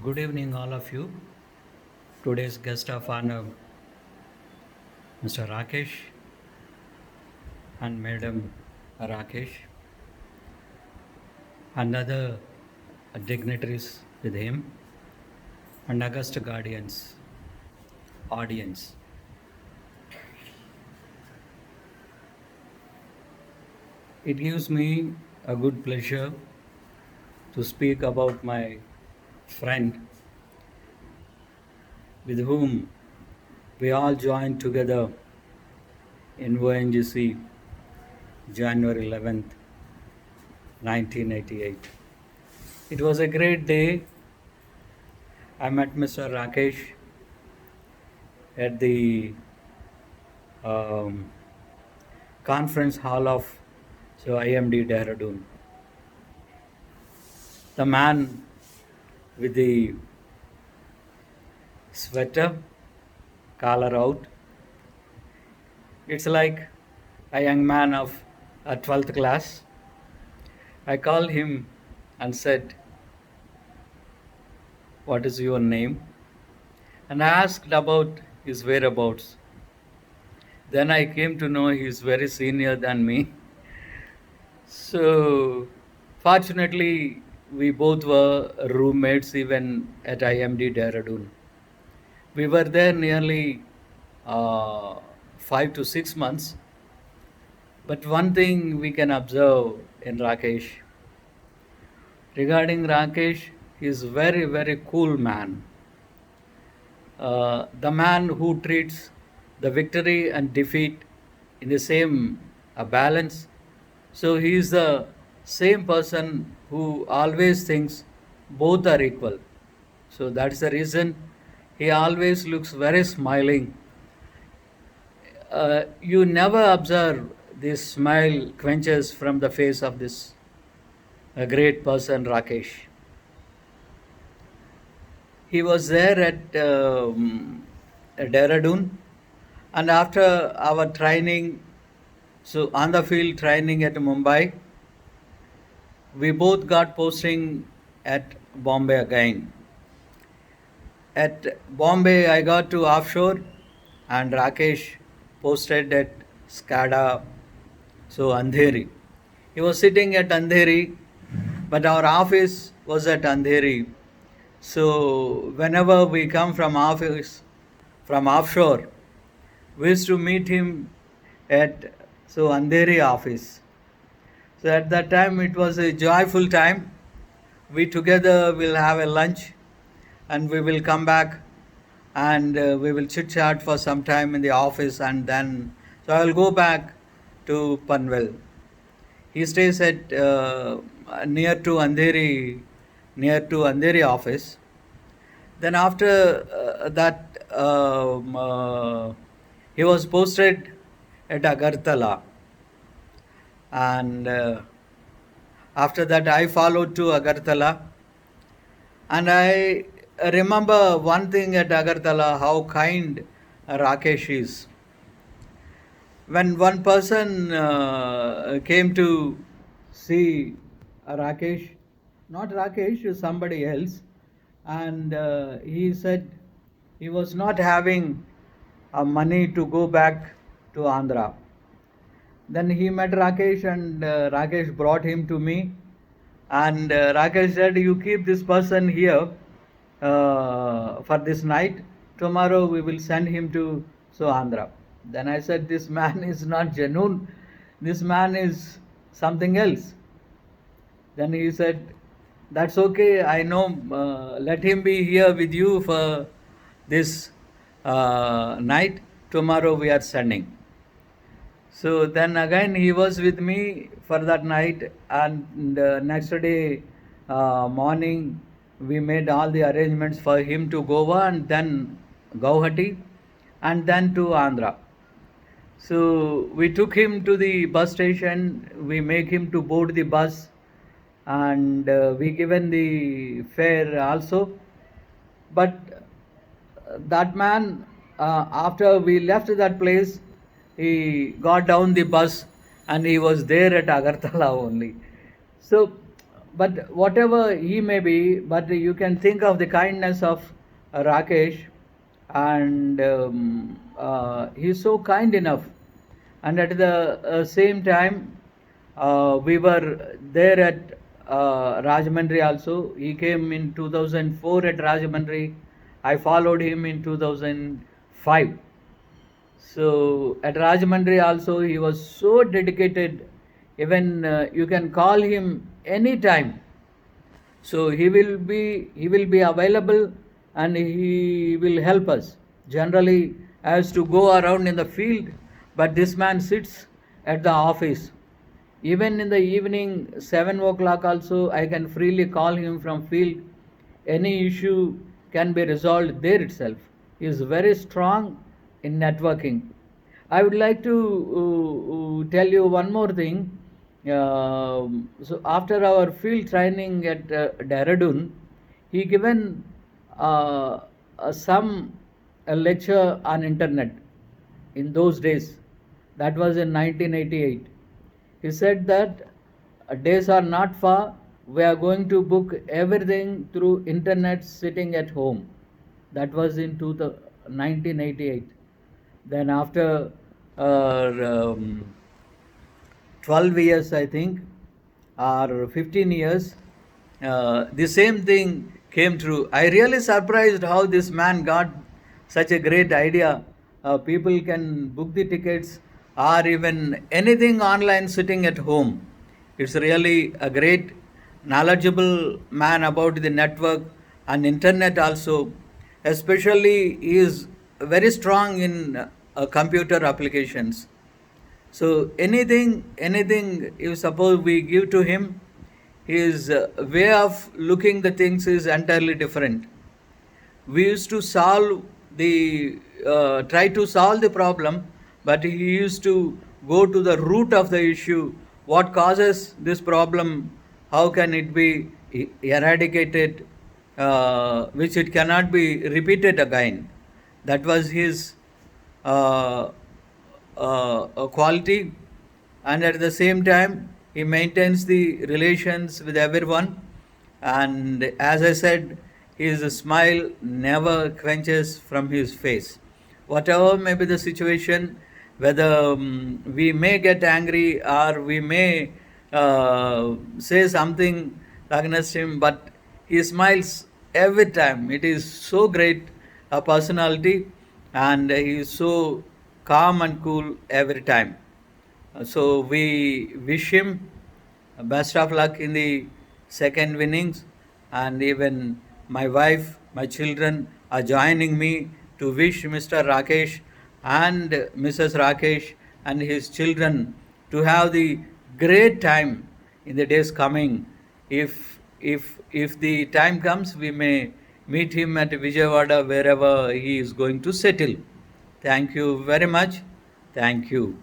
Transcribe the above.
Good evening, all of you. Today's guest of honor, Mr. Rakesh and Madam Rakesh, and other dignitaries with him, and august guardians, audience. It gives me a good pleasure to speak about my friend with whom we all joined together in ONGC January 11th, 1988. It was a great day. I met Mr. Rakesh at the um, conference hall of IMD Dehradun. The man with the sweater, collar out. It's like a young man of a 12th class. I called him and said, "What is your name?" And I asked about his whereabouts. Then I came to know he is very senior than me. So, fortunately, we both were roommates even at IMD Dehradun. We were there nearly 5 to 6 months. But one thing we can observe in Rakesh, regarding Rakesh, he is very, very cool man. The man who treats the victory and defeat in the same balance. So he is the same person who always thinks both are equal. So that's the reason he always looks very smiling. You never observe this smile quenches from the face of this great person, Rakesh. He was there at Dehradun, and after our training, so on the field training at Mumbai, we both got posting at Bombay again. At Bombay, I got to offshore, and Rakesh posted at SCADA, so Andheri. He was sitting at Andheri, but our office was at Andheri. So whenever we come from office, from offshore, we used to meet him at Andheri office. So at that time it was a joyful time. We together will have a lunch and we will come back and we will chit chat for some time in the office, and then so I will go back to Panvel. He stays at near to Andheri office. Then after that, he was posted at Agartala, and after that I followed to Agartala, and I remember one thing at Agartala, how kind Rakesh is. When one person came to see Rakesh, not Rakesh, somebody else, and he said he was not having money to go back to Andhra. Then he met Rakesh, and Rakesh brought him to me. And Rakesh said, "You keep this person here for this night. Tomorrow we will send him to Andhra." Then I said, "This man is not genuine. This man is something else." Then he said, "That's okay. I know. Let him be here with you for this night. Tomorrow we are sending." So then again he was with me for that night, and next day morning we made all the arrangements for him to Goa and then Guwahati and then to Andhra. So we took him to the bus station, we make him to board the bus, and we given the fare also. But that man, after we left that place, he got down the bus and he was there at Agartala only. So but whatever he may be, but you can think of the kindness of Rakesh, and he's so kind enough. And at the same time, we were there at Rajahmundry also. He came in 2004 at Rajahmundry. I followed him in 2005. So at Rajahmundry also, he was so dedicated. Even you can call him anytime. So he will be available, and he will help us. Generally, as to go around in the field, but this man sits at the office. Even in the evening, 7 o'clock also, I can freely call him from field. Any issue can be resolved there itself. He is very strong in networking. I would like to tell you one more thing. So after our field training at Dehradun, he given some a lecture on internet in those days. That was in 1988. He said that days are not far. We are going to book everything through internet sitting at home. That was in 1988. Then after um, 12 years, I think, or 15 years, the same thing came true. I really surprised how this man got such a great idea. People can book the tickets or even anything online sitting at home. It's really a great, knowledgeable man about the network and internet also. Especially, he is very strong in computer applications. So anything you suppose we give to him, his way of looking the things is entirely different. We used to try to solve the problem, but he used to go to the root of the issue. What causes this problem? How can it be eradicated? Which it cannot be repeated again. That was his uh, quality, and at the same time he maintains the relations with everyone. And as I said, his smile never quenches from his face, whatever may be the situation, whether we may get angry or we may say something against him, but he smiles every time. It is so great a personality, and he is so calm and cool every time. So we wish him best of luck in the second innings, and even my wife, my children are joining me to wish Mr. Rakesh and Mrs. Rakesh and his children to have the great time in the days coming. If the time comes, we may meet him at Vijayawada, wherever he is going to settle. Thank you very much. Thank you.